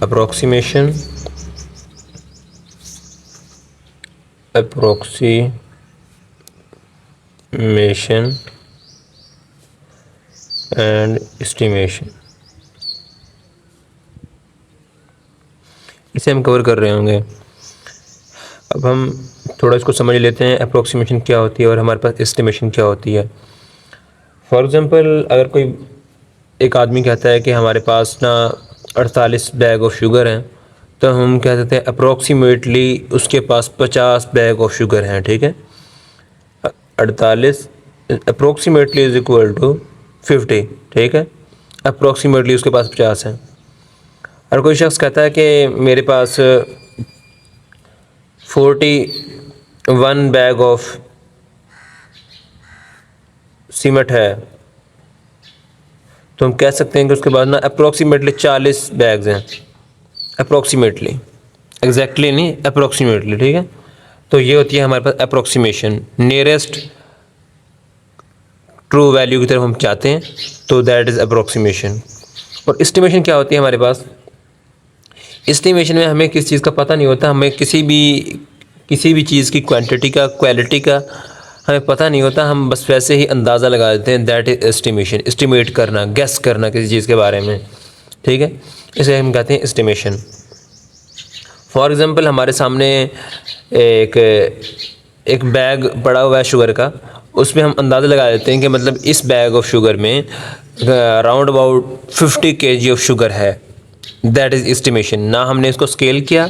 approximation and estimation, इसे हम cover कर रहे होंगे। अब हम थोड़ा इसको समझ लेते हैं, अप्रोक्सीमेशन क्या होती है और हमारे पास एस्टिमेशन क्या होती है। फॉर एग्ज़ाम्पल, अगर कोई एक आदमी कहता है कि हमारे पास ना 48 बैग ऑफ शुगर हैं, तो हम कह सकते हैं अप्रोक्सीमेटली उसके पास 50 बैग ऑफ शुगर हैं। ठीक है, 48 अप्रोक्सीमेटली इज इक्वल टू 50। ठीक है, अप्रोक्सीमेटली उसके पास 50 हैं। और कोई शख्स कहता है कि मेरे पास 41 बैग ऑफ सीमेंट है, तो हम कह सकते हैं कि उसके बाद ना अप्रोक्सीमेटली 40 बैग्स हैं। अप्रोक्सीमेटली, एग्जैक्टली नहीं, अप्रोक्सीमेटली। ठीक है, तो ये होती है हमारे पास अप्रोक्सीमेशन, नियरेस्ट ट्रू वैल्यू की तरफ हम चाहते हैं, तो दैट इज़ अप्रोक्सीमेशन। और एस्टिमेशन क्या होती है हमारे पास? एस्टिमेशन में हमें किस चीज़ का पता नहीं होता, हमें किसी भी चीज़ की क्वांटिटी का, क्वालिटी का हमें पता नहीं होता, हम बस वैसे ही अंदाज़ा लगा देते हैं। दैट इज़ एस्टिमेशन, एस्टिमेट करना, गेस करना किसी चीज़ के बारे में। ठीक है, इसे हम कहते हैं एस्टिमेशन। फॉर एग्ज़ाम्पल, हमारे सामने एक बैग पड़ा हुआ है शुगर का, उसमें हम अंदाज़ा लगा देते हैं कि मतलब इस बैग ऑफ शुगर में around about 50 kg of sugar है। That is estimation. ना हमने इसको स्केल किया,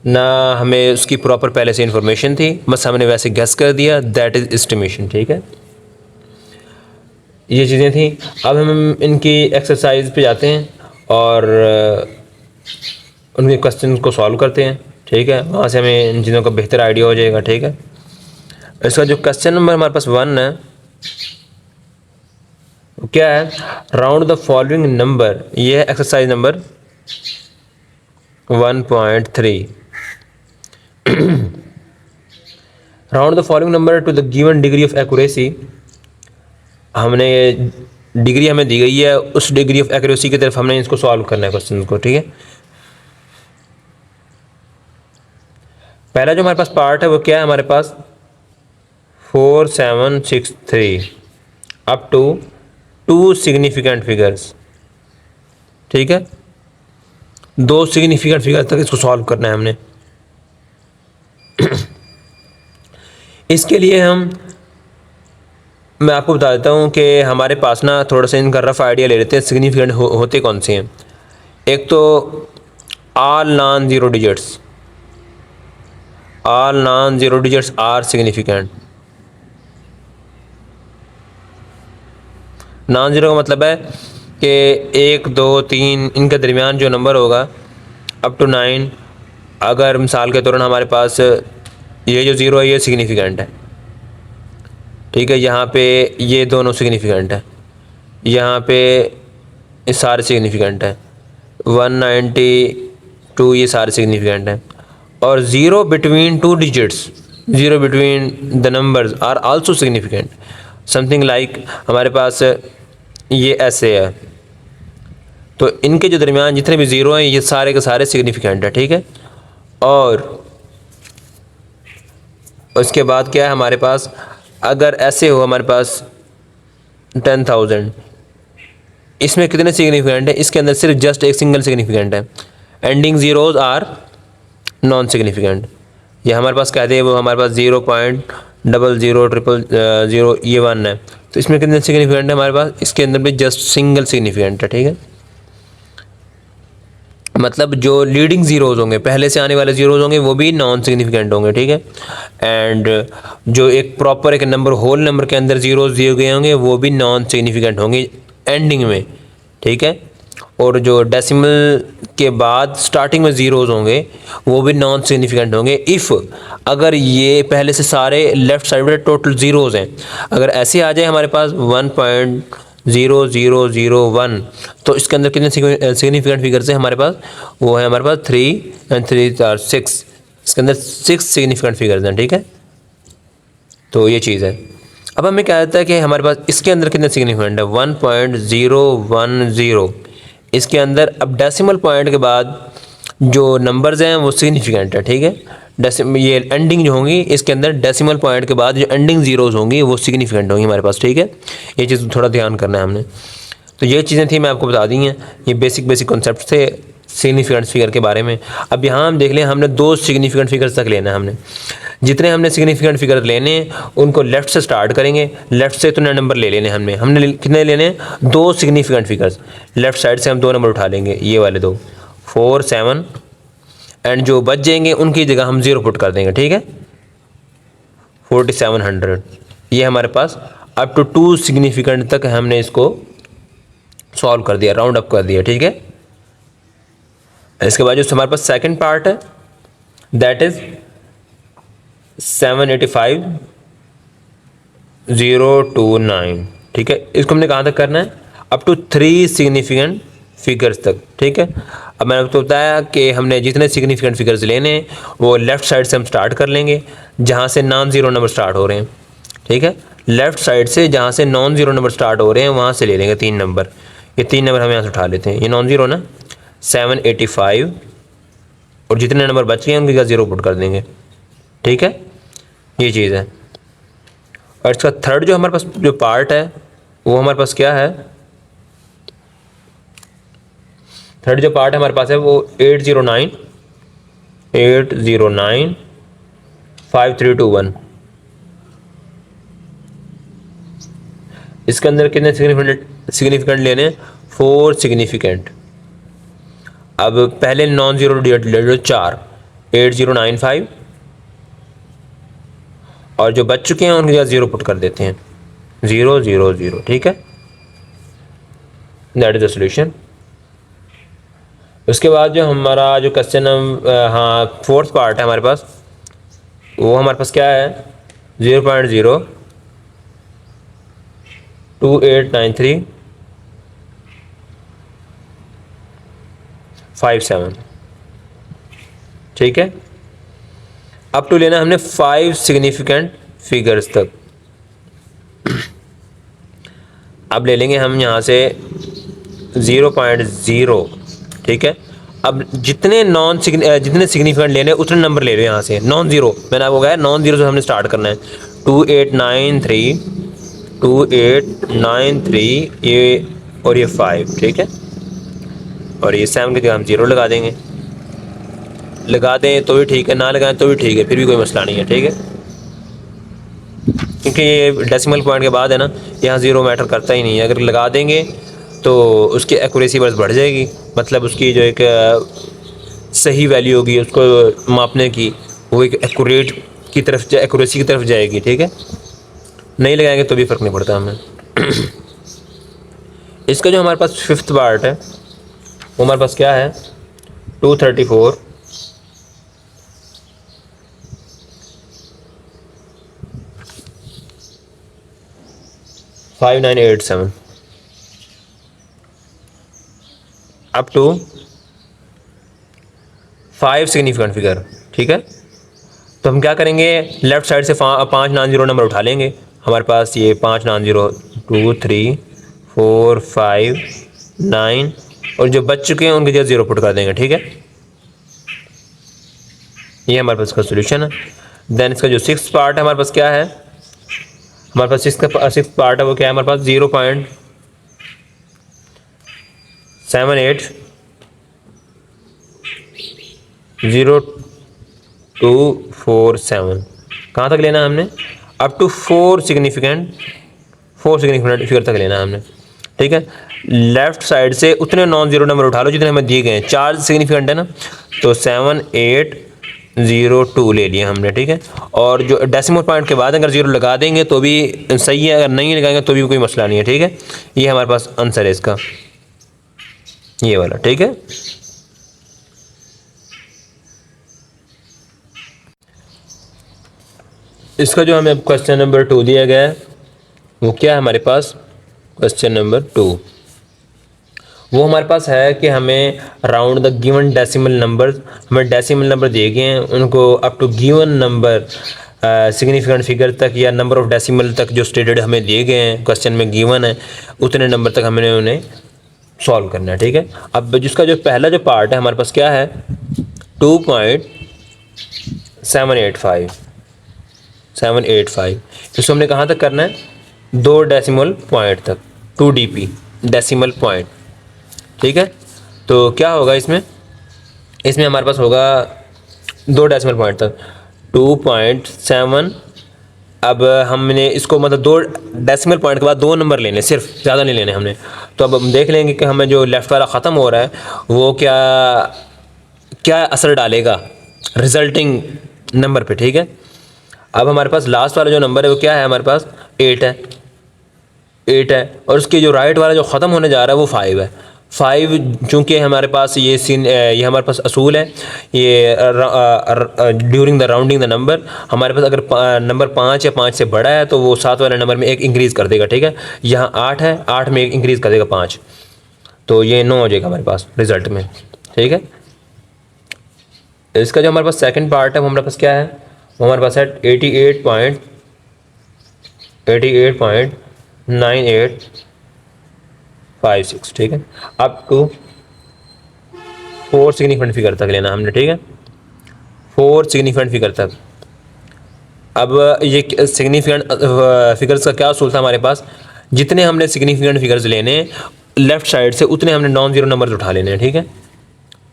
ना हमें उसकी प्रॉपर पहले से इंफॉर्मेशन थी, बस हमने वैसे गेस कर दिया। That is estimation. ठीक है, ये चीज़ें थी। अब हम इनकी एक्सरसाइज पे जाते हैं और उनके क्वेश्चन को सॉल्व करते हैं। ठीक है, वहाँ से हमें इन चीज़ों का बेहतर आइडिया हो जाएगा। ठीक है, इसका जो क्वेश्चन नंबर हमारे पास 1 है, क्या है? Round the following number. ये है exercise number 1.3। Round the following number two the given degree of accuracy. हमने डिग्री हमें दी गई है, उस डिग्री ऑफ एक्यूरेसी की तरफ हमने इसको सॉल्व करना है क्वेश्चन को। ठीक है, पहला जो हमारे पास पार्ट है वो क्या है हमारे पास? 4763 अप टू 2 सिग्निफिकेंट फिगर्स। ठीक है, 2 सिग्निफिकेंट फिगर तक इसको सॉल्व करना है हमने। इसके लिए मैं आपको बता देता हूँ कि हमारे पास ना थोड़ा सा इनका रफ आइडिया ले लेते हैं सिग्निफिकेंट होते कौन से हैं। एक तो all non zero digits, all non zero digits are significant. Non zero का मतलब है कि 1, 2, 3 इनके दरमियान जो नंबर होगा अप टू 9, अगर मिसाल के दौरान हमारे पास ये जो ज़ीरो है ये सिग्निफिकेंट है। ठीक है, यहाँ पे ये दोनों सिग्निफिकेंट है, यहाँ पे ये सारे सिग्निफिकेंट है, 192 ये सारे सिग्निफिकेंट हैं। और zero between 2 digits, zero between the numbers are also significant. Something like हमारे पास ये ऐसे है, तो इनके जो दरमियान जितने भी ज़ीरो हैं ये सारे के सारे सिग्निफिकेंट है। ठीक है, और उसके बाद क्या है हमारे पास? अगर ऐसे हो हमारे पास 10,000, इसमें कितने सिग्निफिकेंट है? इसके अंदर सिर्फ जस्ट एक सिंगल सिग्निफिकेंट है। Ending zeros are non significant. ये हमारे पास कहते हैं वो हमारे पास 0.000000 ये 1 है, तो इसमें कितने सिग्निफिकेंट है हमारे पास? इसके अंदर भी जस्ट सिंगल सिग्निफिकेंट है। ठीक है, मतलब जो लीडिंग ज़ीरोज़ होंगे, पहले से आने वाले ज़ीरोज़ होंगे, वो भी नॉन सिग्निफिकेंट होंगे। ठीक है, एंड जो एक प्रॉपर एक नंबर होल नंबर के अंदर ज़ीरोज़ दिए गए होंगे वो भी नॉन सिग्निफिकेंट होंगे एंडिंग में। ठीक है, और जो डेसिमल के बाद स्टार्टिंग में ज़ीरोज़ होंगे वो भी नॉन सिग्निफिकेंट होंगे इफ़ अगर ये पहले से सारे लेफ़्ट साइड में टोटल ज़ीरोज़ हैं। अगर ऐसे आ जाए हमारे पास 1.0001, तो इसके अंदर कितने सिग्निफिकेंट फिगर्स हैं हमारे पास? वो है हमारे पास 3 and 3 are 6। इसके अंदर 6 सिग्निफिकेंट फिगर्स हैं। ठीक है, तो ये चीज़ है। अब हमें क्या आता है कि हमारे पास इसके अंदर कितने सिग्निफिकेंट है? 1.010 इसके अंदर अब डेसिमल पॉइंट के बाद जो नंबर्स हैं वो सिग्निफिकेंट है, ठीक है। ये एंडिंग जो होंगी इसके अंदर डेसिमल पॉइंट के बाद जो एंडिंग ज़ीरोज़ होंगी वो सिग्निफिकेंट होंगी हमारे पास, ठीक है। ये चीज़ थोड़ा ध्यान करना है हमने। तो ये चीज़ें थी मैं आपको बता दी हैं, ये बेसिक कॉन्सेप्ट थे सिग्निफिकेंट फिगर के बारे में। अब यहाँ हम देख लें, हमने 2 सिग्निफिकेंट फिगर्स तक लेना है हमने। जितने हमने सिग्निफिकेंट फिगर लेने उनको लेफ़्ट से स्टार्ट करेंगे, लेफ़्ट से इतने नंबर ले लेने हमने कितने लेने हैं, 2 सिग्निफिकेंट फिगर्स। लेफ़्ट साइड से हम 2 नंबर उठा लेंगे, ये वाले 2, 4, 7, एंड जो बच जाएंगे उनकी जगह हम 0 पुट कर देंगे, ठीक है। 4700 ये हमारे पास अप टू 2 सिग्निफिकेंट तक हमने इसको सॉल्व कर दिया, राउंड अप कर दिया, ठीक है। इसके बाद जो हमारे पास सेकंड पार्ट है दैट इज 785,029, ठीक है। इसको हमने कहाँ तक करना है, अप टू 3 सिग्निफिकेंट फिगर्स तक, ठीक है। अब मैंने आपको बताया कि हमने जितने सिग्निफिकेंट फिगर्स लेने हैं वो लेफ़्ट साइड से हम स्टार्ट कर लेंगे जहाँ से नॉन ज़ीरो नंबर स्टार्ट हो रहे हैं, ठीक है। लेफ़्ट साइड से जहाँ से नॉन ज़ीरो नंबर स्टार्ट हो रहे हैं वहाँ से ले लेंगे 3 नंबर। ये 3 नंबर हम यहाँ से उठा लेते हैं, ये नॉन ज़ीरो ना 785, और जितने नंबर बच गए उनकी जगह 0 पुट कर देंगे, ठीक है। ये चीज़ है। और इसका थर्ड जो हमारे पास जो पार्ट है वो हमारे पास क्या है, थर्ड जो पार्ट हमारे पास है वो 8095321। इसके अंदर कितने सिग्निफिकेंट लेने, 4 सिग्निफिकेंट। अब पहले नॉन ज़ीरो डिजिट ले लो 4, 8095, और जो बच चुके हैं उनकी जगह 0 पुट कर देते हैं, 000, ठीक है। That is the solution. उसके बाद जो हमारा जो क्वेश्चन हाँ फोर्थ पार्ट है हमारे पास, वो हमारे पास क्या है, 0.0289357, ठीक है। अब टू लेना हमने 5 सिग्निफिकेंट फिगर्स तक। अब ले लेंगे हम यहाँ से 0.0, ठीक है। अब जितने जितने सिग्निफिकेंट लेने उतने नंबर ले रहे हैं यहाँ से, नॉन ज़ीरो मैंने आपको कहा नॉन ज़ीरो से हमने स्टार्ट करना है। 2893 ये और ये 5, ठीक है। और ये 7 की जगह हम 0 लगा देंगे, लगा दें तो भी ठीक है, ना लगाएं तो भी ठीक है, फिर भी कोई मसला नहीं है, ठीक है। क्योंकि ये डेसिमल पॉइंट के बाद है ना, यहाँ 0 मैटर करता ही नहीं है। अगर लगा देंगे तो उसकी एक्यूरेसी बस बढ़ जाएगी, मतलब उसकी जो एक सही वैल्यू होगी उसको मापने की, वो एक एक्यूरेट की तरफ एक्यूरेसी की तरफ जाएगी, ठीक है। नहीं लगाएंगे तो भी फ़र्क नहीं पड़ता हमें। इसका जो हमारे पास फिफ्थ पार्ट है वो हमारे पास क्या है, 234 5987 अप टू 5 सिग्निफिकेंट फिगर, ठीक है। तो हम क्या करेंगे, लेफ़्ट साइड से 5 नॉन ज़ीरो नंबर उठा लेंगे। हमारे पास ये 5 नॉन ज़ीरो 2 3 4 5 9, और जो बच चुके हैं उनकी जगह 0 पुट कर देंगे, ठीक है। ये हमारे पास इसका सोल्यूशन है। देन इसका जो सिक्स पार्ट है हमारे पास क्या है, हमारे पास सिक्स पार्ट है वो क्या है, हमारे पास 0.08247। कहाँ तक लेना है हमने, अप टू 4 सिग्निफिकेंट फिगर तक लेना है हमने, ठीक है। लेफ्ट साइड से उतने नॉन ज़ीरो नंबर उठा लो जितने हमें दिए गए हैं, 4 सिग्निफिकेंट है ना, तो 7802 ले लिया हमने, ठीक है। और जो डेसिमल पॉइंट के बाद अगर 0 लगा देंगे तो भी सही है, अगर नहीं लगाएंगे तो भी कोई मसला नहीं है, ठीक है। ये हमारे पास आंसर है इसका, ये वाला, ठीक है। इसका जो हमें क्वेश्चन नंबर 2 दिया गया है वो क्या है हमारे पास, क्वेश्चन नंबर 2 वो हमारे पास है कि हमें round the given decimal number, हमें डेसिमल नंबर दिए गए हैं, उनको up to given number significant figure तक या नंबर ऑफ डेसिमल तक जो स्टेटेड हमें दिए गए हैं क्वेश्चन में गिवन है, उतने नंबर तक हमने उन्हें सॉल्व करना है, ठीक है। अब जिसका जो पहला जो पार्ट है हमारे पास क्या है, 2.785 इसको हमने कहाँ तक करना है, 2 डेसिमल पॉइंट तक, 2 dp डेसिमल पॉइंट, ठीक है। तो क्या होगा इसमें हमारे पास होगा 2 डेसिमल पॉइंट तक 2.7। अब हमने इसको मतलब 2 डेसिमल पॉइंट के बाद 2 नंबर लेने, सिर्फ, ज़्यादा नहीं लेने हमने। तो अब हम देख लेंगे कि हमें जो लेफ़्ट वाला ख़त्म हो रहा है वो क्या क्या असर डालेगा रिज़ल्टिंग नंबर पे, ठीक है। अब हमारे पास लास्ट वाला जो नंबर है वो क्या है, हमारे पास 8 है और उसके जो राइट वाला जो ख़त्म होने जा रहा है वो 5 है। 5 चूँकि हमारे पास ये हमारे पास असूल है, ये during the rounding the number, हमारे पास अगर नंबर 5 या 5 से बड़ा है तो वो 7 वाले नंबर में एक इंक्रीज़ कर देगा, ठीक है। यहाँ 8 है, 8 में एक इंक्रीज़ कर देगा 5, तो ये 9 हो जाएगा हमारे पास रिज़ल्ट में, ठीक है। इसका जो हमारे पास सेकंड पार्ट है वो हमारे पास क्या है, वो हमारे पास है 88.9856, ठीक है। अप टू 4 सिग्निफिकेंट फिगर तक लेना हमने, ठीक है, 4 सिग्निफिकेंट फिगर तक। अब ये सिग्निफिकेंट फिगर्स का क्या असूल था हमारे पास, जितने हमने सिग्निफिकेंट फिगर्स लेने लेफ़्ट साइड से उतने हमने नॉन ज़ीरो नंबर्स उठा लेने हैं, ठीक है।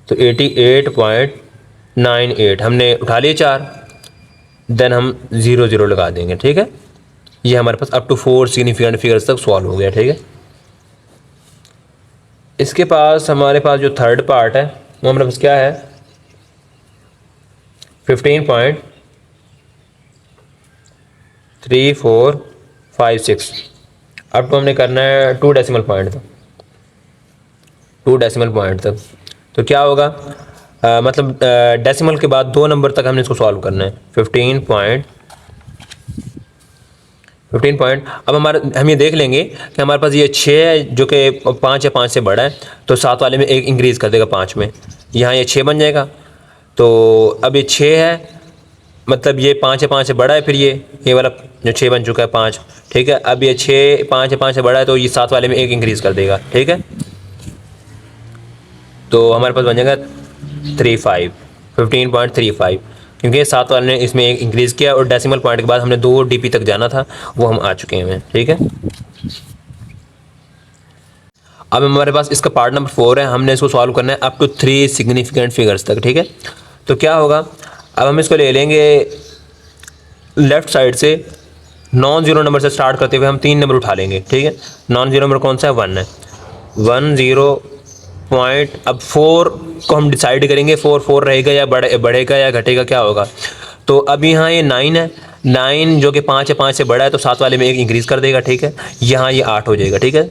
तो 88.98 हमने उठा लिए 4, देन हम 0 लगा देंगे, ठीक है। ये हमारे पास अप टू 4 सिग्निफिकेंट फिगर्स तक सॉल्व हो गया, ठीक है। इसके पास हमारे पास जो थर्ड पार्ट है वो हमारे पास क्या है, 15.3456। अब तो हमने करना है 2 डेसिमल पॉइंट तक, 2 डेसिमल पॉइंट तक। तो क्या होगा, मतलब डेसिमल के बाद 2 नंबर तक हमने इसको सॉल्व करना है। 15 पॉइंट। अब हम ये देख लेंगे कि हमारे पास ये 6 है जो कि 5 या 5 से बड़ा है, तो 7 वाले में एक इंक्रीज़ कर देगा 5 में, यहाँ ये 6 बन जाएगा। तो अब ये 6 है, मतलब ये 5 या 5 से बड़ा है, फिर ये वाला जो 6 बन चुका है 5, ठीक है। अब ये 6 5 या 5 से बड़ा है तो ये 7 वाले में एक इंक्रीज़ कर देगा, ठीक है। तो हमारे पास बन जाएगा 15.35, क्योंकि 7 वाले ने इसमें एक इंक्रीज़ किया और डेसिमल पॉइंट के बाद हमने 2 dp तक जाना था, वो हम आ चुके हैं, ठीक है। अब हमारे पास इसका पार्ट नंबर 4 है, हमने इसको सॉल्व करना है अप टू 3 सिग्निफिकेंट फिगर्स तक, ठीक है। तो क्या होगा, अब हम इसको ले लेंगे लेफ़्ट साइड से, नॉन ज़ीरो नंबर से स्टार्ट करते हुए हम 3 नंबर उठा लेंगे, ठीक है। नॉन ज़ीरो नंबर कौन सा है, 1 है, 1 0 पॉइंट। अब 4 को हम डिसाइड करेंगे, 4 रहेगा या बढ़ेगा या घटेगा, क्या होगा। तो अब यहाँ ये 9 है, 9 जो कि 5 या 5 से बड़ा है तो 7 वाले में एक इंक्रीज़ कर देगा, ठीक है। यहाँ ये 8 हो जाएगा, ठीक है।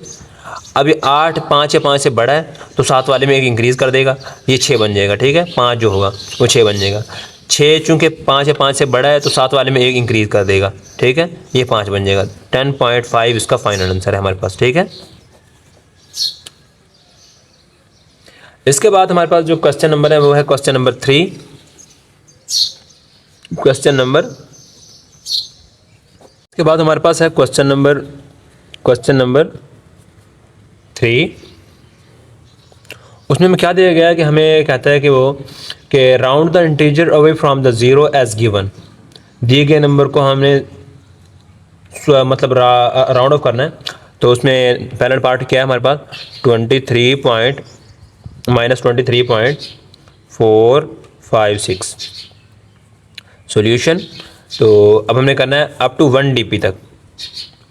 अब ये 8 5 या 5 से बड़ा है तो 7 वाले में एक इंक्रीज़ कर देगा, ये 6 बन जाएगा, ठीक है। 5 जो होगा वो 6 बन जाएगा। 6 चूँकि 5 या 5 से बड़ा है तो 7 वाले में एक इंक्रीज़ कर देगा, ठीक है, ये 5 बन जाएगा। 10.5 इसका फाइनल आंसर है हमारे पास, ठीक है। इसके बाद हमारे पास जो क्वेश्चन नंबर है वो है क्वेश्चन नंबर 3। इसके बाद हमारे पास है क्वेश्चन नंबर 3। उसमें में क्या दिया गया है कि हमें कहता है कि round the integer away from the zero as given. दिए गए नंबर को हमने मतलब राउंड ऑफ करना है। तो उसमें पहला पार्ट क्या है हमारे पास, 23.456 सॉल्यूशन। तो अब हमने करना है अप टू 1 dp तक,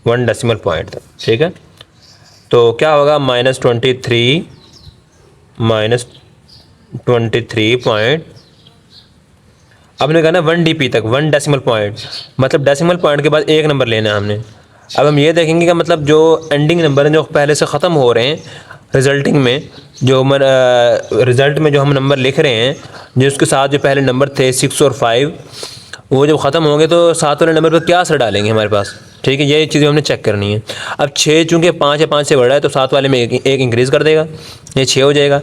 1 डेसिमल पॉइंट तक, ठीक है। तो क्या होगा, -23 पॉइंट, अब हमने करना है 1 dp तक, 1 डेसिमल पॉइंट, मतलब डेसिमल पॉइंट के बाद एक नंबर लेना है हमने। अब हम ये देखेंगे कि मतलब जो एंडिंग नंबर हैं जो पहले से ख़त्म हो रहे हैं, रिज़ल्टिंग में जो रिज़ल्ट में जो हम नंबर लिख रहे हैं, जो उसके साथ जो पहले नंबर थे 6 और 5, वो जब ख़त्म होंगे तो 7 वाले नंबर पर क्या असर डालेंगे हमारे पास, ठीक है। ये चीज़ें हमने चेक करनी है। अब 6 चूँकि 5 या 5 से बड़ा है तो 7 वाले में एक इंक्रीज़ कर देगा, ये 6 हो जाएगा।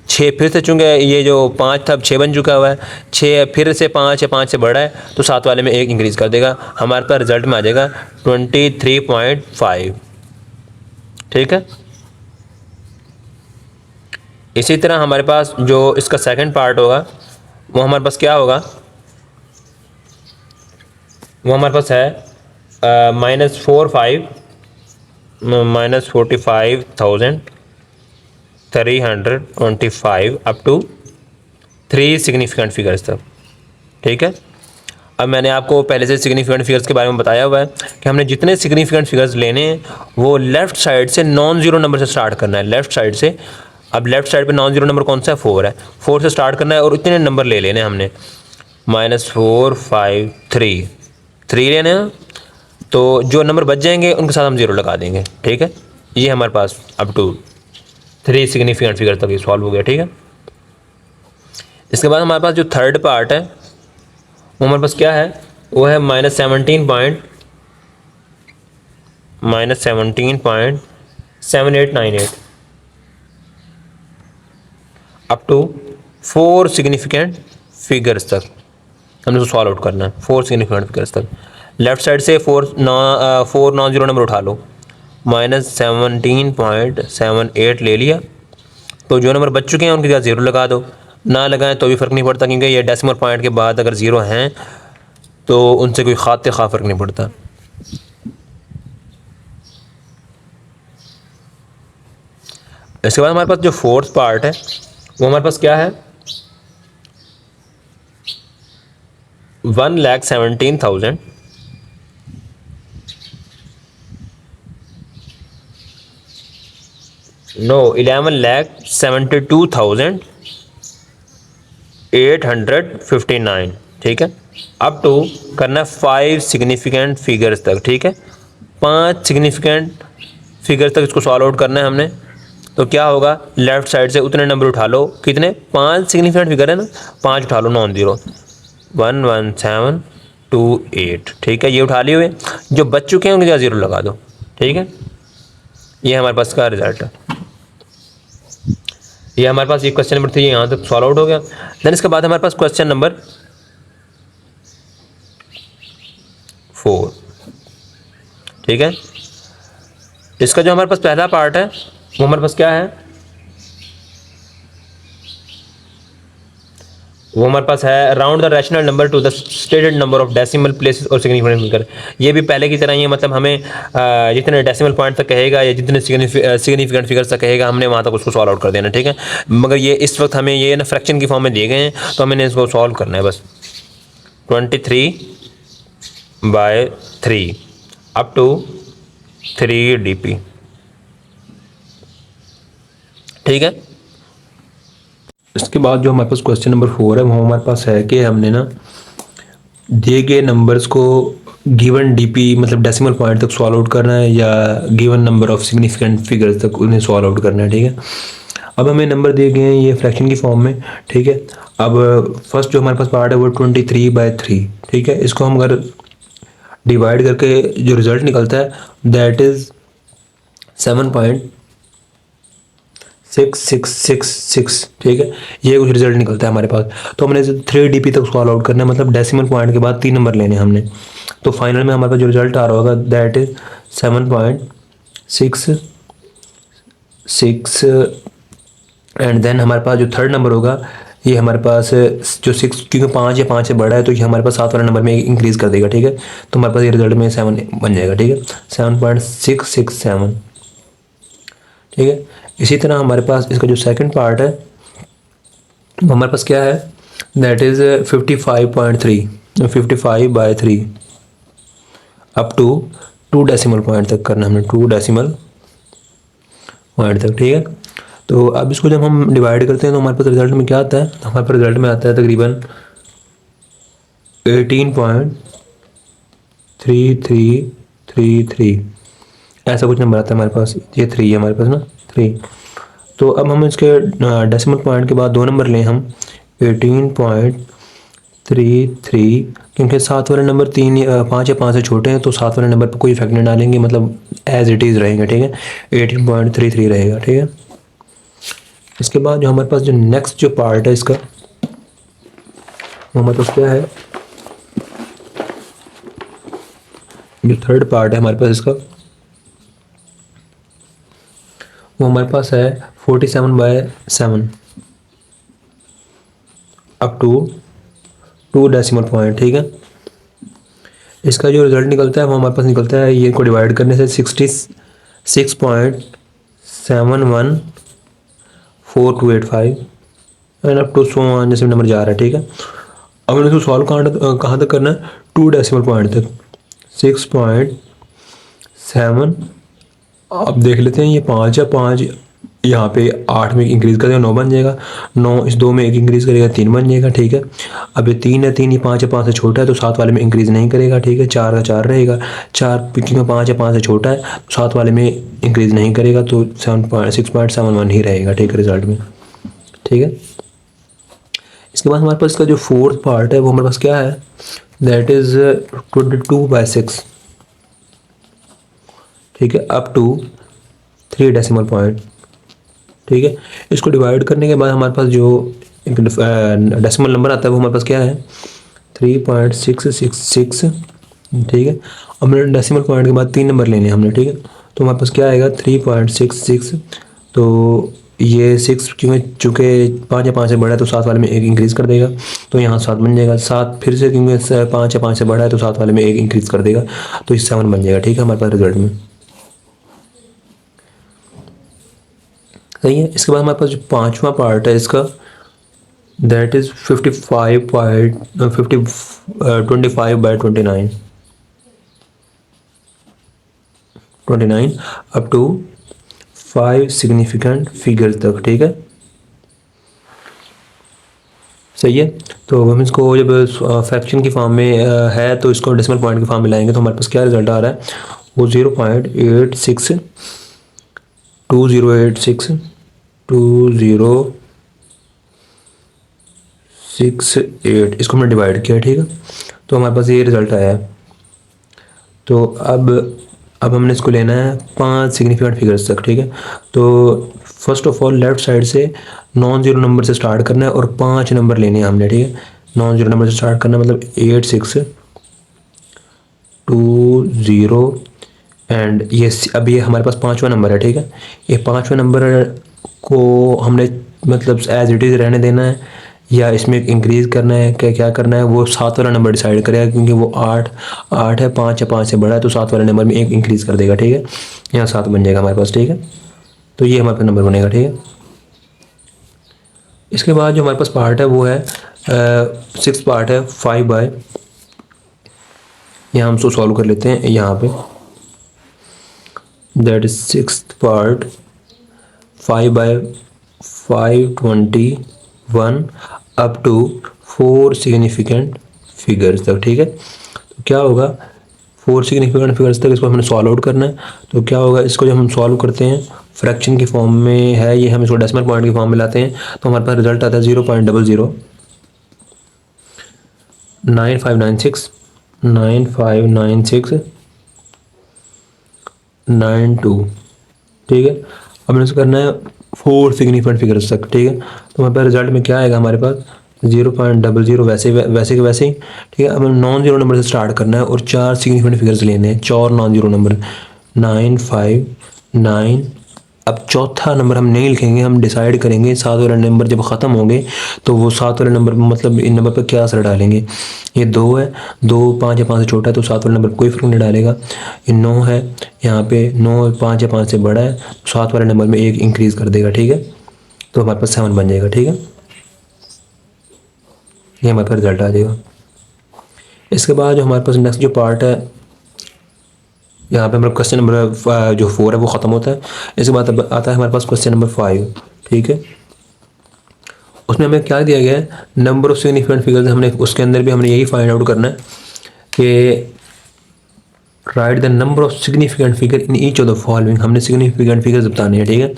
6 फिर से चूँकि ये जो 5 था अब 6 बन चुका हुआ है, 6 फिर से 5 या 5 से बड़ा है तो 7 वाले में एक इंक्रीज़ कर देगा, हमारे पास रिज़ल्ट में आ जाएगा 23.5, ठीक है। इसी तरह हमारे पास जो इसका सेकंड पार्ट होगा वो हमारे पास क्या होगा, वो हमारे पास है -45,325 अप टू 3 सिग्निफिकेंट फिगर्स तक। ठीक है, अब मैंने आपको पहले से सिग्निफिकेंट फिगर्स के बारे में बताया हुआ है कि हमने जितने सिग्निफिकेंट फिगर्स लेने हैं वो लेफ़्ट साइड से नॉन ज़ीरो नंबर से स्टार्ट करना है, लेफ़्ट साइड से। अब लेफ़्ट साइड पे नॉन ज़ीरो नंबर कौन सा है, 4 है, 4 से स्टार्ट करना है और इतने नंबर ले लेने हमने, -4 5 3 3 लेने हैं। तो जो नंबर बच जाएंगे उनके साथ हम ज़ीरो लगा देंगे। ठीक है, ये हमारे पास अप टू 3 सिग्निफिकेंट फिगर तक ये सॉल्व हो गया। ठीक है, इसके बाद हमारे पास जो थर्ड पार्ट है वो हमारे पास क्या है, वो है -17.7898 अप टू 4 सिग्निफिकेंट फिगर्स तक हमने उसको सॉल्व आउट करना है, 4 सिग्निफिकेंट फिगर्स तक। लेफ्ट साइड से 4 नॉन ज़ीरो नंबर उठा लो, -17.78 ले लिया। तो जो नंबर बच चुके हैं उनके साथ ज़ीरो लगा दो, ना लगाएं तो भी फ़र्क नहीं पड़ता, क्योंकि ये डेसिमल पॉइंट के बाद अगर ज़ीरो हैं तो उनसे कोई खाते खा फ़र्क नहीं पड़ता। इसके बाद हमारे पास जो फोर्थ पार्ट है वो हमारे पास क्या है, 1,17,000 नो 11,72,859। ठीक है, अप टू करना है 5 सिग्निफिकेंट फिगर्स तक। ठीक है, 5 सिग्निफिकेंट फिगर्स तक इसको सॉल्व आउट करना है हमने। तो क्या होगा, लेफ्ट साइड से उतने नंबर उठा लो, कितने, 5 सिग्निफिकेंट फिगर है ना, 5 उठा लो नॉन ज़ीरो, 11728। ठीक है, ये उठा लिए हुए, जो बच चुके हैं उनके साथ ज़ीरो लगा दो। ठीक है, ये हमारे पास का रिजल्ट है। ये हमारे पास ये क्वेश्चन नंबर 3 यहाँ तक सॉल्व आउट हो गया। देन इसके बाद हमारे पास क्वेश्चन नंबर 4। ठीक है, इसका जो हमारे पास पहला पार्ट है वो हमारे पास क्या है, वो हमारे पास है round the rational number two the stated number of decimal places और सिग्निफिकेंट फिगर। ये भी पहले की तरह ही है, मतलब हमें जितने डेसिमल पॉइंट तक कहेगा या जितने सिग्निफिकेंट फिगर्स तक कहेगा हमने वहाँ तक उसको सॉल्व आउट कर देना। ठीक है, मगर ये इस वक्त हमें ये ना फ्रैक्शन की फॉर्म में दिए गए हैं तो हमें इसको सॉल्व करना है बस। 23/3 अप टू 3 DP। ठीक है, इसके बाद जो हमारे पास क्वेश्चन नंबर 4 है वो हमारे पास है कि हमने ना दिए गए नंबर्स को गिवन DP मतलब डेसिमल पॉइंट तक सॉल्व आउट करना है या given number of significant figures तक उन्हें सॉल्व आउट करना है। ठीक है, अब हमें नंबर दिए गए हैं ये फ्रैक्शन की फॉर्म में। ठीक है, अब फर्स्ट जो हमारे पास पार्ट है वो 23/3। ठीक है, इसको हम अगर डिवाइड करके जो रिजल्ट निकलता है दैट इज़ 7.6666। ठीक है, ये कुछ रिजल्ट निकलता है हमारे पास। तो हमने 3 DP तक सॉल्व आउट करना है, मतलब डेसिमल पॉइंट के बाद 3 नंबर लेने हैं हमने। तो फाइनल में हमारे पास जो रिजल्ट आ रहा होगा दैट इज 7.66 एंड देन हमारे पास जो थर्ड नंबर होगा ये हमारे पास जो 6, क्योंकि 5 या 5 से बड़ा है तो ये हमारे पास 7 वाले नंबर में इंक्रीज़ कर देगा। ठीक है, तो हमारे पास ये रिजल्ट में 7 बन जाएगा। ठीक है, 7.667। ठीक है, इसी तरह हमारे पास इसका जो सेकंड पार्ट है वो हमारे पास क्या है that is 55/3 up to 2 decimal point तक करना हमने, 2 डेसिमल पॉइंट तक। ठीक है, तो अब इसको जब हम डिवाइड करते हैं तो हमारे पास रिजल्ट में क्या आता है, हमारे पास रिजल्ट में आता है तकरीबन 18.3333 ऐसा कुछ नंबर आता है हमारे पास। ये 3 है हमारे पास ना, 3। तो अब हम इसके डेसिमल पॉइंट के बाद 2 नंबर लें हम 18.33, क्योंकि 7 वाले नंबर 5 या 5 से छोटे हैं तो 7 वाले नंबर पर कोई इफेक्ट नहीं डालेंगे, मतलब एज इट इज़ रहेंगे। ठीक है, 18.33 रहेगा। ठीक है, इसके बाद जो हमारे पास जो नेक्स्ट जो पार्ट है इसका वो हमारे पास क्या है, जो थर्ड पार्ट है हमारे पास इसका वो हमारे पास है 47/7 अप टू 2 डेसिमल पॉइंट, ठीक है। इसका जो रिज़ल्ट निकलता है वो हमारे पास निकलता है, ये को डिवाइड करने से 66.714285 and up to so on, जैसे नंबर जा रहा है, ठीक है। अब हमने इसको सॉल्व कहाँ तक करना है, 2 डेसिमल पॉइंट तक। 6.7, अब देख लेते हैं, ये 5 है, 5 यहाँ पे 8 में इंक्रीज़ करेगा 9 बन जाएगा, 9 इस 2 में एक इंक्रीज़ करेगा 3 बन जाएगा, ठीक है। अब ये 3 है, 3 ये 5 है, 5 से छोटा है तो 7 वाले में इंक्रीज़ नहीं करेगा, ठीक है। 4 का 4 रहेगा, 4 क्योंकि 5 है, 5 से छोटा है तो 7 वाले में इंक्रीज़ नहीं करेगा तो 6.71 ही रहेगा, ठीक है, रिजल्ट में, ठीक है। इसके बाद हमारे पास इसका जो फोर्थ पार्ट है वो हमारे पास क्या है, दैट इज़ 22/6, ठीक है, अप टू 3 डेसिमल पॉइंट, ठीक है। इसको डिवाइड करने के बाद हमारे पास जो डेसिमल नंबर आता है वो हमारे पास क्या है, 3.666, ठीक है। अब हमने डेसिमल पॉइंट के बाद 3 नंबर लेने हैं हमने, ठीक है। तो हमारे पास क्या आएगा 3.66, तो ये 6 क्योंकि चूँकि 5 या 5 से बड़ा है तो 7 वाले में एक इंक्रीज़ कर देगा, तो यहाँ 7 बन जाएगा। 7 फिर से क्योंकि 5 या 5 से बड़ा है तो 7 वाले में एक इंक्रीज़ कर देगा, तो इस 7 बन जाएगा, ठीक है, हमारे पास रिजल्ट में, सही है। इसके बाद हमारे पास जो पांचवा पार्ट है इसका, that is 25/29 up to 5 significant figures तक, ठीक है, सही है। तो हम इसको जब फ्रैक्शन की फॉर्म में है तो इसको डेसिमल पॉइंट की फॉर्म में लाएंगे तो हमारे पास क्या रिजल्ट आ रहा है, वो 0.862068, इसको हमने डिवाइड किया, ठीक है। तो हमारे पास ये रिज़ल्ट आया है। तो अब हमने इसको लेना है 5 सिग्निफिकेंट फिगर्स तक, ठीक है। तो first of all left side से नॉन ज़ीरो नंबर से स्टार्ट करना है और 5 नंबर लेने हैं हमने, ठीक है। नॉन ज़ीरो नंबर से स्टार्ट करना है, मतलब 8620 एंड ये अब ये हमारे पास 5वां नंबर है, ठीक है। ये 5वें नंबर को हमने मतलब एज इट इज़ रहने देना है या इसमें इंक्रीज़ करना है, क्या क्या करना है, वो 7 वाला नंबर डिसाइड करेगा, क्योंकि वो 8 है, 5 या 5 से बड़ा है तो 7 वाले नंबर में एक इंक्रीज़ कर देगा, ठीक है। यहाँ 7 बन जाएगा हमारे पास, ठीक है। तो ये हमारे पास नंबर बनेगा, ठीक है। इसके बाद जो हमारे पास पार्ट है वो है 6 पार्ट है 5/, यहाँ हम उसको सॉल्व कर लेते हैं यहाँ पे, that is 6th part 5/521 up to 4 significant figures तक, ठीक है। तो क्या होगा 4 सिग्निफिकेंट फिगर्स तक इसको हमने सॉल्व आउट करना है। तो क्या होगा, इसको जब हम सॉल्व करते हैं फ्रैक्शन की फॉर्म में है ये, हम इसको डेसिमल पॉइंट की फॉर्म में लाते हैं तो हमारे पास रिजल्ट आता है 0.09596 ठीक है। अब मैंने इसको करना है 4 सिग्निफिकेंट फिगर्स तक, ठीक है। तो हमारे पास रिजल्ट में क्या आएगा, हमारे पास 0.00 वैसे वैसे के वैसे ही, ठीक है। अब हमें नॉन जीरो नंबर से स्टार्ट करना है और 4 सिग्निफिकेंट फिगर्स लेने हैं, 4 नॉन जीरो नंबर 959। अब चौथा नंबर हम नहीं लिखेंगे, हम डिसाइड करेंगे 7 वाले नंबर जब ख़त्म होंगे तो वो 7 वाले नंबर मतलब इन नंबर पर क्या असर डालेंगे। ये 2 है, 2 5 या 5 से छोटा है तो 7 वाले नंबर कोई फ़र्क नहीं डालेगा। ये 9 है, यहाँ पे 9 5 या 5 से बड़ा है तो 7 वाले नंबर में एक इंक्रीज़ कर देगा, ठीक है। तो हमारे पास 7 बन जाएगा, ठीक है। ये हमारे पास रिजल्ट आ जाएगा। इसके बाद जो हमारे पास नेक्स्ट जो पार्ट है, यहाँ पे हमारा क्वेश्चन नंबर जो 4 है वो ख़त्म होता है। इसके बाद आता है हमारे पास क्वेश्चन नंबर 5, ठीक है। उसमें हमें क्या दिया गया है, नंबर ऑफ सिग्निफिकेंट फिगर्स, हमने उसके अंदर भी हमने यही फाइंड आउट करना है कि right the number of significant figure in each of the following, हमने सिग्निफिकेंट फिगर्स बताने हैं, ठीक है।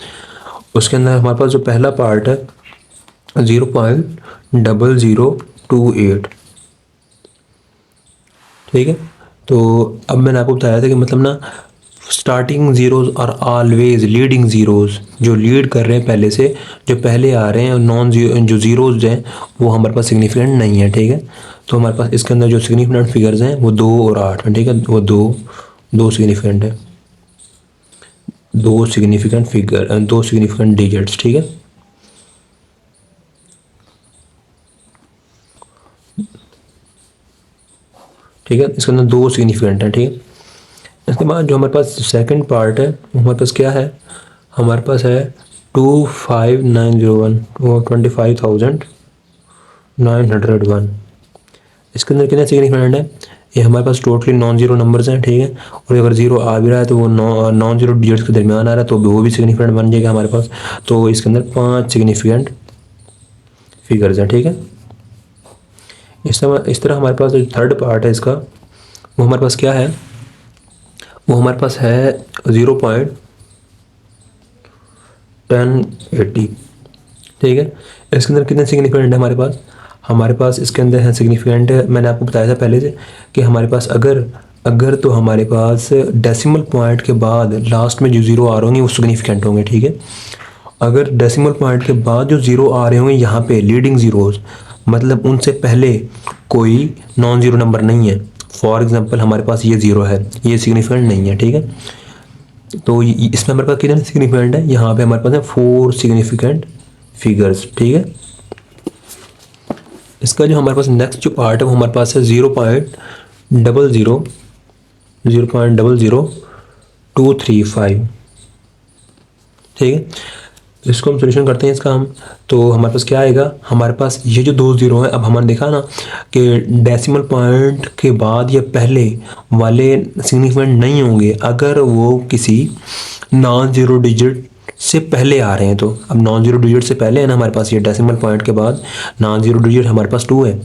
उसके अंदर हमारे पास जो पहला पार्ट है 0.0028, ठीक है। तो अब मैंने आपको बताया था कि मतलब ना स्टार्टिंग ज़ीरोज़ और ऑलवेज लीडिंग ज़ीरोज़, जो लीड कर रहे हैं पहले से, जो पहले आ रहे हैं, नॉन जीरो जो ज़ीरोज़ हैं वो हमारे पास सिग्निफिकेंट नहीं है, ठीक है। तो हमारे पास इसके अंदर जो सिग्निफिकेंट फिगर्स हैं वो 2 और 8 हैं, ठीक है। वो दो सिग्निफिकेंट है। दो सिग्निफिकेंट फिगर, दो सिग्निफिकेंट डिजिट्स, ठीक है। ठीक है, इसके अंदर दो सिग्निफिकेंट है, ठीक है। इसके बाद जो हमारे पास सेकंड पार्ट है वो हमारे पास क्या है, हमारे पास है 25901, 25,901। इसके अंदर कितने सिग्निफिकेंट है, ये हमारे पास टोटली नॉन जीरो नंबर्स हैं, ठीक है। और अगर जीरो आ भी रहा है तो वो नॉन जीरो डिजिट्स के दरमियान आ रहा है तो वो भी सिग्निफिकेंट बन जाएगा हमारे पास। तो इसके अंदर 5 सिग्निफिकेंट फिगर्स हैं, ठीक है। इस तरह हमारे पास जो थर्ड पार्ट है इसका, वो हमारे पास क्या है, वो हमारे पास है 0.1080, ठीक है। इसके अंदर कितने सिग्निफिकेंट है हमारे पास इसके अंदर है सिग्निफिकेंट, मैंने आपको बताया था पहले से कि हमारे पास अगर तो हमारे पास डेसिमल पॉइंट के बाद लास्ट में जो ज़ीरो आ रहे होंगे वो सिग्निफिकेंट होंगे, ठीक है। अगर डेसिमल पॉइंट के बाद जो ज़ीरो आ रहे होंगे यहाँ पे लीडिंग ज़ीरोज़, मतलब उनसे पहले कोई नॉन ज़ीरो नंबर नहीं है। फॉर एग्जांपल हमारे पास ये ज़ीरो है, ये सिग्निफिकेंट नहीं है, ठीक है। तो इसमें हमारे पास कितने सिग्निफिकेंट है, यहाँ पे हमारे पास है 4 सिग्निफिकेंट फिगर्स, ठीक है। इसका जो हमारे पास नेक्स्ट जो पार्ट है वो हमारे पास है 0.00235, ठीक है। इसको हम सोल्यूशन करते हैं इसका हम, तो हमारे पास क्या आएगा, हमारे पास ये जो दो ज़ीरो हैं, अब हमने देखा ना कि डेसिमल पॉइंट के बाद या पहले वाले सिग्निफिकेंट नहीं होंगे अगर वो किसी नॉन ज़ीरो डिजिट से पहले आ रहे हैं। तो अब नॉन ज़ीरो डिजिट से पहले है ना हमारे पास, ये डेसिमल पॉइंट के बाद नॉन ज़ीरो डिजिट हमारे पास 2 है,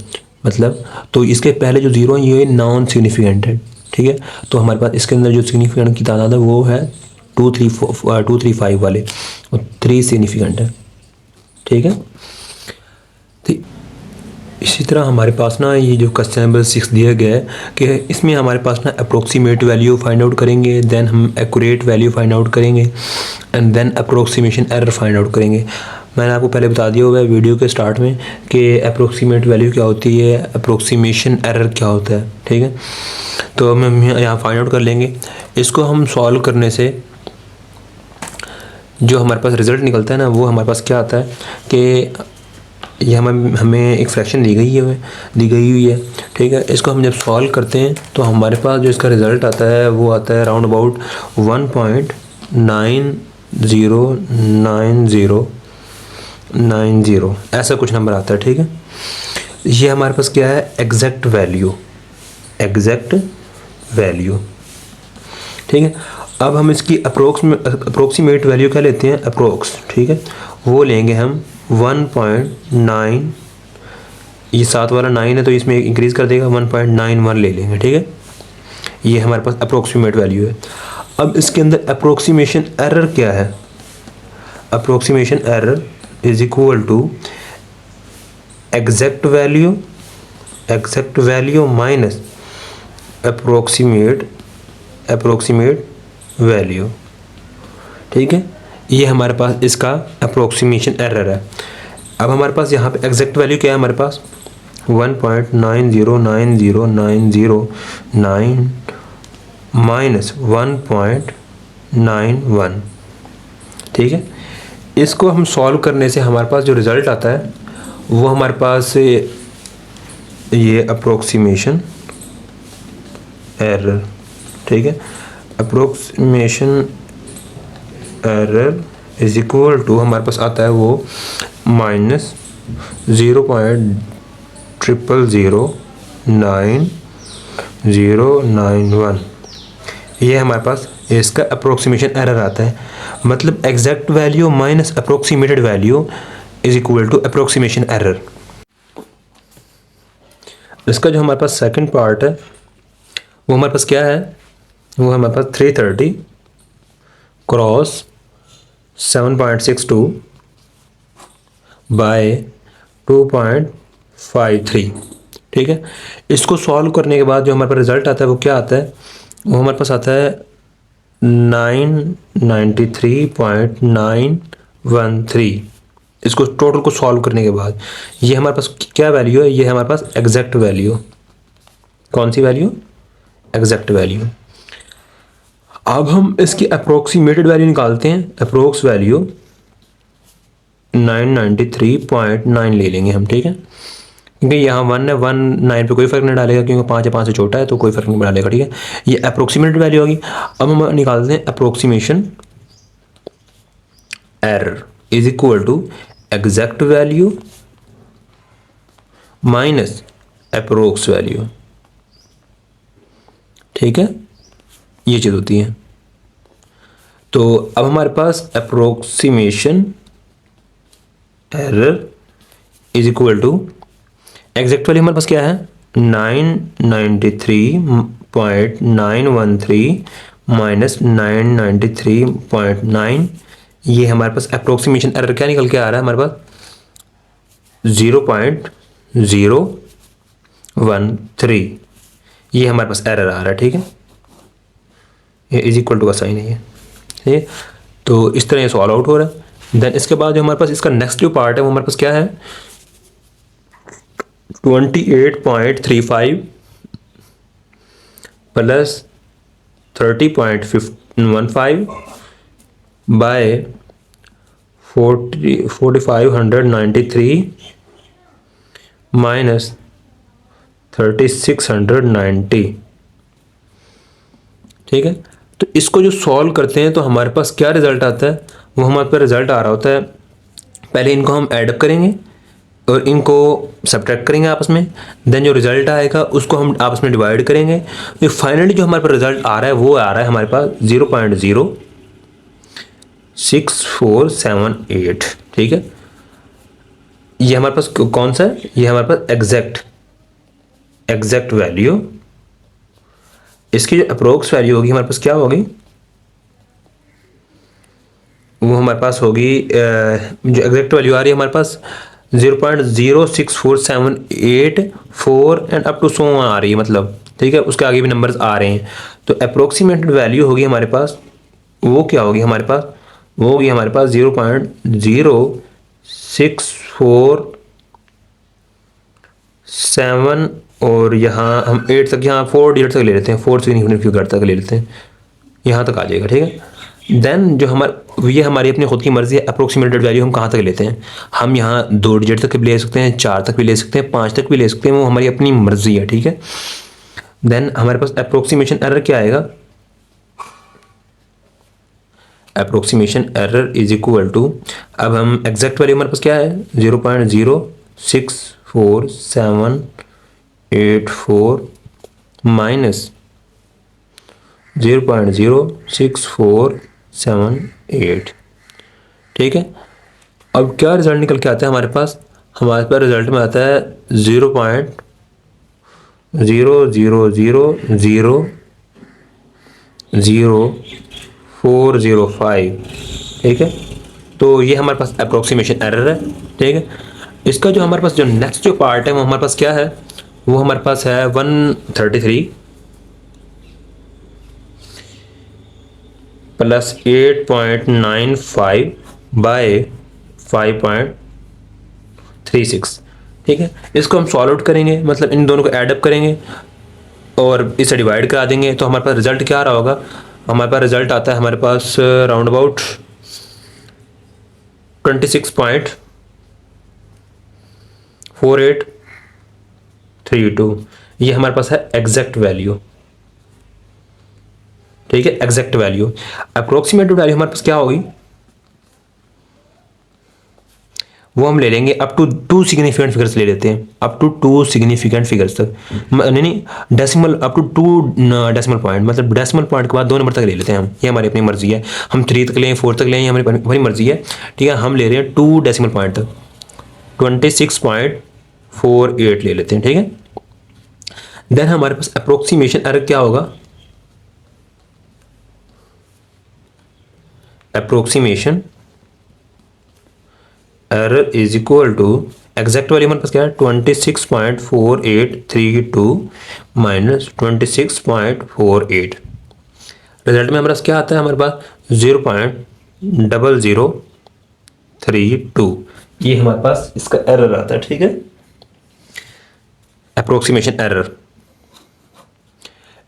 मतलब तो इसके पहले जो ज़ीरो है ये नॉन सिग्निफिकेंट है, ठीक है। तो हमारे पास इसके अंदर जो सिग्निफिकेंट की तादाद है वो है 235 वाले, और 3 सिग्निफिकेंट है, ठीक है। तो इसी तरह हमारे पास ना ये जो क्वेश्चन नंबर 6 दिया गया है कि इसमें हमारे पास ना अप्रोक्सीमेट वैल्यू फाइंड आउट करेंगे, देन हम एक्यूरेट वैल्यू फाइंड आउट करेंगे, and then approximation error find out करेंगे। मैंने आपको पहले बता दिया हुआ है वीडियो के स्टार्ट में कि अप्रोक्सीमेट वैल्यू क्या होती है, अप्रोक्सीमेशन एरर क्या होता है, ठीक है। तो हम यहाँ फाइंड आउट कर लेंगे। इसको हम सॉल्व करने से जो हमारे पास रिज़ल्ट निकलता है ना, वो हमारे पास क्या आता है कि ये हमें एक फ्रैक्शन दी गई हुई है, ठीक है। इसको हम जब सॉल्व करते हैं तो हमारे पास जो इसका रिज़ल्ट आता है वो आता है अराउंड अबाउट 1.9090, ऐसा कुछ नंबर आता है, ठीक है। ये हमारे पास क्या है, एग्जैक्ट वैल्यू, ठीक है। अब हम इसकी अप्रोक्सीमेट वैल्यू क्या लेते हैं, अप्रोक्स, ठीक है, वो लेंगे हम 1.9, ये 7 वाला 9 है तो इसमें इंक्रीज़ कर देगा, 1.91 ले लेंगे, ठीक है। ये हमारे पास अप्रोक्सीमेट वैल्यू है। अब इसके अंदर अप्रोक्सीमेशन एरर क्या है, approximation error is equal to exact value minus approximate value, ठीक है। ये हमारे पास इसका अप्रोक्सीमेशन एरर है। अब हमारे पास यहाँ पे एग्जैक्ट वैल्यू क्या है, हमारे पास 1.90909009 माइनस 1.91, ठीक है। इसको हम सॉल्व करने से हमारे पास जो रिज़ल्ट आता है वो हमारे पास ये अप्रोक्सीमेशन एरर, ठीक है। Approximation error is equal to हमारे पास आता है वो माइनस 0.000991, ये हमारे पास इसका अप्रोक्सीमेशन एरर आता है। मतलब exact value minus approximated value is equal to approximation error. इसका जो हमारे पास सेकंड पार्ट है वो हमारे पास क्या है, वो हमारे पास 330 क्रॉस 7.62 बाय 2.53, ठीक है। इसको सॉल्व करने के बाद जो हमारे पास रिज़ल्ट आता है वो क्या आता है, वो हमारे पास आता है 993.913। इसको टोटल को सॉल्व करने के बाद ये हमारे पास क्या वैल्यू है, ये है हमारे पास एग्जैक्ट वैल्यू। कौन सी वैल्यू, एग्जैक्ट वैल्यू। अब हम इसकी अप्रोक्सीमेटेड वैल्यू निकालते हैं। अप्रोक्स वैल्यू 993.9 ले लेंगे हम, ठीक है, क्योंकि यहाँ 1 है, 1 9 पे कोई फ़र्क नहीं डालेगा, क्योंकि 5 है, 5 से छोटा है तो कोई फ़र्क नहीं डालेगा, ठीक है। ये अप्रोक्सीमेटेड वैल्यू होगी। अब हम निकालते हैं approximation error is equal to exact value minus approx value, ठीक है, ये चीज़ होती है। तो अब हमारे पास approximation error is equal to exact value हमारे पास क्या है 993.913 माइनस 993.9, ये हमारे पास अप्रोक्सीमेशन एरर क्या निकल के आ रहा है हमारे पास 0.013, ये हमारे पास एरर आ रहा है, ठीक है। ये इज इक्वल टू का साइन है ये, ठीक है। तो इस तरह ये सॉल्व आउट हो रहा है। देन इसके बाद जो हमारे पास इसका नेक्स्ट जो पार्ट है वो हमारे पास क्या है 28.35 प्लस 30.15 बाय 4593 माइनस 3690, ठीक है। तो इसको जो सॉल्व करते हैं तो हमारे पास क्या रिजल्ट आता है, वो हमारे पास रिजल्ट आ रहा होता है, पहले इनको हम ऐडअप करेंगे और इनको सब्ट्रैक्ट करेंगे आपस में, देन जो रिजल्ट आएगा उसको हम आपस में डिवाइड करेंगे, तो फाइनली जो हमारे पास रिजल्ट आ रहा है वो आ रहा है हमारे पास 0.06478, ठीक है। ये हमारे पास कौन सा है, ये हमारे पास एग्जैक्ट वैल्यू, इसकी जो अप्रोक्स वैल्यू होगी हमारे पास क्या होगी, वो हमारे पास होगी जो एग्जैक्ट वैल्यू आ रही है हमारे पास 0.06478 एंड अप टू 100 आ रही है, मतलब, ठीक है, उसके आगे भी नंबर्स आ रहे हैं। तो अप्रोक्सीमेटेड वैल्यू होगी हमारे पास, वो क्या होगी हमारे पास, वो होगी हमारे पास 0.0647 और यहाँ हम 8 तक, यहाँ 4 डिजिट तक ले लेते हैं, 4 सिग्निफिकेंट फिगर तक ले लेते हैं, यहाँ तक आ जाएगा, ठीक है। देन जो ये हमारी अपनी खुद की मर्जी है, अप्रोक्सीमेटेड वैल्यू हम कहाँ तक लेते हैं, हम यहाँ 2 डिजिट तक भी ले सकते हैं, 4 तक भी ले सकते हैं, 5 तक भी ले सकते हैं, वो हमारी अपनी मर्जी है, ठीक है। देन हमारे पास अप्रोक्सीमेशन एरर क्या आएगा, approximation error is equal to, अब हम एग्जैक्ट वैल्यू हमारे पास क्या है 0.0644784 माइनस 0.06478, ठीक है। अब क्या रिजल्ट निकल के आता है हमारे पास रिजल्ट में आता है 0.0000405, ठीक है। तो ये हमारे पास अप्रोक्सीमेशन एरर है, ठीक है। इसका जो हमारे पास जो नेक्स्ट जो पार्ट है वो हमारे पास क्या है, वो हमारे पास है 133 प्लस 8.95 बाय 5.36, ठीक है। इसको हम सॉल्व आउट करेंगे, मतलब इन दोनों को ऐडअप करेंगे और इसे डिवाइड करा देंगे, तो हमारे पास रिजल्ट क्या आ रहा होगा, हमारे पास रिजल्ट आता है हमारे पास राउंड अबाउट 26.4832, ये हमारे पास है एग्जैक्ट वैल्यू, ठीक है, एग्जैक्ट वैल्यू। अप्रोक्सीमेटेड वैल्यू हमारे पास क्या होगी, वो हम ले लेंगे अप टू 2 सिग्निफिकेंट फिगर्स ले लेते हैं, अप टू 2 सिग्निफिकेंट फिगर्स तक, नहीं decimal, up to 2 decimal point, मतलब डेसिमल पॉइंट के बाद 2 नंबर तक ले लेते हैं हम, ये हमारी अपनी मर्जी है, हम 3 तक लें 4 तक लें, ये हमारी मर्जी है, ठीक है। हम ले रहे हैं 2 डेसिमल पॉइंट तक, 26.48 ले लेते हैं, ठीक है। देन हमारे पास अप्रोक्सीमेशन एरर क्या होगा, approximation error is equal to exact value हमारे पास क्या है 26.4832 माइनस 26.48, रिजल्ट में हमारे पास क्या आता है, हमारे पास 0.0032, ये हमारे पास इसका एरर आता है, ठीक है, अप्रोक्सीमेशन एरर।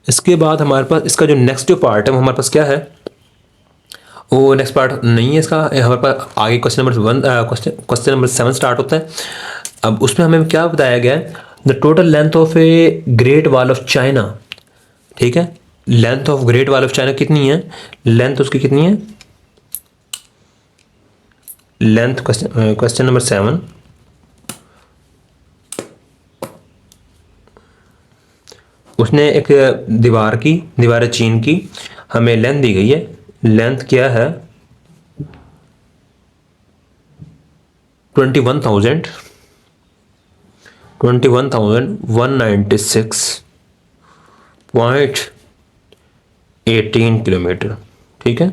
इसके बाद हमारे पास इसका जो नेक्स्ट जो पार्ट है वो हमारे पास क्या है, वो नेक्स्ट पार्ट नहीं है इसका, हमारे पास आगे क्वेश्चन नंबर 7 स्टार्ट होता है। अब उसमें हमें क्या बताया गया है, the total length of a great wall of China. ठीक है, length of great wall of China कितनी है, लेंथ उसकी कितनी है, लेंथ क्वेश्चन नंबर 7, उसने एक दीवार चीन की हमें लेंथ दी गई है, लेंथ क्या है 21,196.18 किलोमीटर। ठीक है,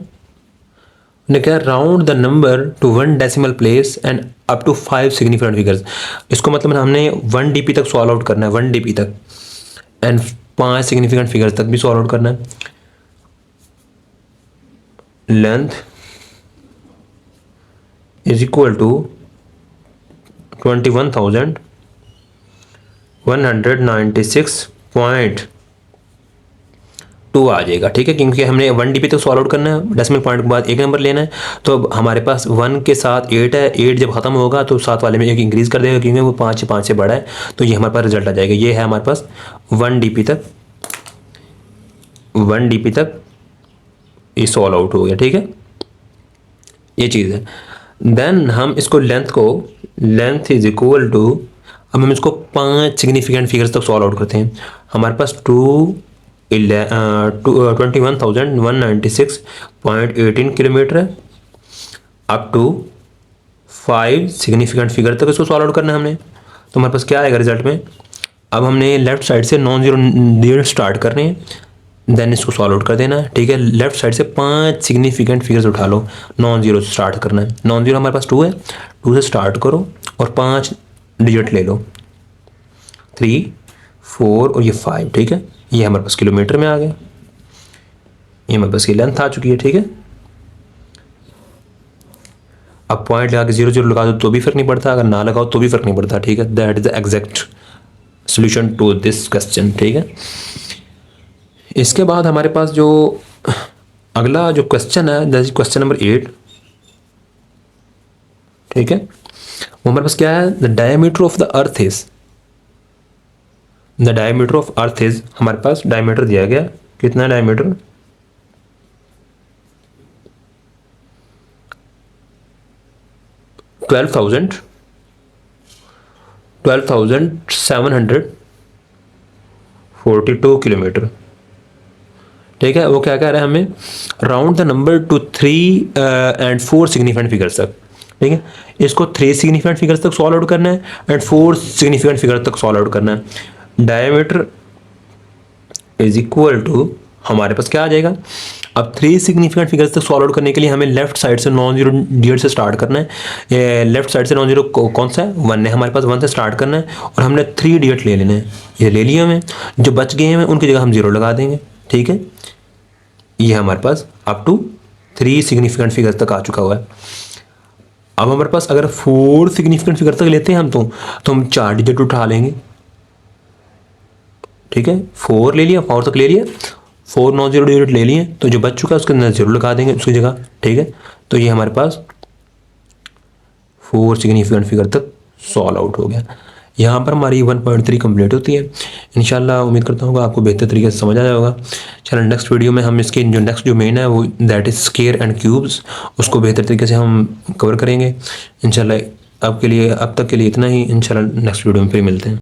ने क्या, round the number to 1 decimal place and up to 5 significant figures. इसको मतलब हमने 1 DP तक सॉल्व आउट करना है, 1 DP तक, एंड 5 सिग्निफिकेंट फिगर्स तक भी सॉल्व आउट करना है। लेंथ इज इक्वल टू 21,196.2 आ जाएगा। ठीक है, क्योंकि हमने 1 DP तक सॉल्व आउट करना है, डेसिमल पॉइंट के बाद एक नंबर लेना है। तो अब हमारे पास 1 के साथ 8 है, 8 जब खत्म होगा तो साथ वाले में एक इंक्रीज कर देगा, क्योंकि वो 5 से बड़ा है, तो ये हमारे पास रिजल्ट आ जाएगा। ये है हमारे पास 1 DP तक ये सॉल्व आउट हो गया। ठीक है, ये चीज़ है। देन हम इसको लेंथ इज इक्वल टू, अब हम इसको 5 सिग्निफिकेंट फिगर्स तक सॉल्व आउट करते हैं। हमारे पास 21,196.18 किलोमीटर है, अप टू 5 सिग्निफिकेंट फिगर तक इसको सॉल्व आउट करना है हमने। तो हमारे पास क्या आएगा रिजल्ट में, अब हमने लेफ्ट साइड से नॉन जीरो स्टार्ट करने हैं, देन इसको सॉल्व आउट कर देना है। ठीक है, लेफ्ट साइड से 5 सिग्निफिकेंट फिगर्स उठा लो, नॉन जीरो से स्टार्ट करना है। नॉन जीरो हमारे पास 2 है, 2 से स्टार्ट करो और 5 डिजिट ले लो, 3, 4 और ये 5। ठीक है, ये हमारे पास किलोमीटर में आ गया, ये हमारे पास की लेंथ आ चुकी है। ठीक है, अब पॉइंट लगा के 0 0 लगा दो तो भी फर्क नहीं पड़ता, अगर ना लगाओ तो भी फर्क नहीं पड़ता। ठीक है, that is the exact solution to this question. ठीक है, इसके बाद हमारे पास जो अगला जो क्वेश्चन है, दैट इज क्वेश्चन नंबर 8। ठीक है, वो हमारे पास क्या है, the diameter of the earth is, हमारे पास डायमीटर दिया गया, कितना डायमीटर, 12,742 किलोमीटर। ठीक है, वो क्या कह रहा है हमें, round the number to 3 and 4 significant figures तक। ठीक है, इसको 3 सिग्निफिकेंट फिगर्स तक सॉल्व आउट करना है एंड 4 सिग्निफिकेंट फिगर तक सॉल्व आउट करना है। डायमीटर इज इक्वल टू, हमारे पास क्या आ जाएगा, अब 3 सिग्निफिकेंट फिगर्स तक सॉल्व आउट करने के लिए हमें लेफ्ट साइड से नॉन जीरो डिजिट से स्टार्ट करना है। लेफ्ट साइड से नॉन जीरो कौन सा है, 1 है, हमारे पास 1 से स्टार्ट करना है और हमने 3 डिजिट ले लेने हैं। ये ले लिए हमें, जो बच गए हैं उनकी जगह हम 0 लगा देंगे। ठीक है, ये हमारे पास अप टू 3 सिग्निफिकेंट फिगर्स तक आ चुका हुआ है। अब हमारे पास अगर 4 सिग्निफिकेंट फिगर तक लेते हैं हम तो हम 4 डिजिट उठा लेंगे। ठीक है, 4 ले लिया, 4 तक ले लिया, 4 नॉन जीरो डिजिट ले लिए, तो जो बच चुका है उसके अंदर 0 लगा देंगे उसकी जगह। ठीक है, तो ये हमारे पास 4 सिग्निफिकेंट फिगर तक सॉल्व आउट हो गया। यहाँ पर हमारी 1.3 कंप्लीट होती है। इंशाल्लाह उम्मीद करता हूँ आपको बेहतर तरीके से समझ आ जाएगा। चलो नेक्स्ट वीडियो में हम इसकी जो नेक्स्ट जो मेन है वो that is square and cubes, उसको बेहतर तरीके से हम कवर करेंगे इंशाल्लाह। अब तक के लिए इतना ही, इंशाल्लाह नेक्स्ट वीडियो में फिर मिलते हैं।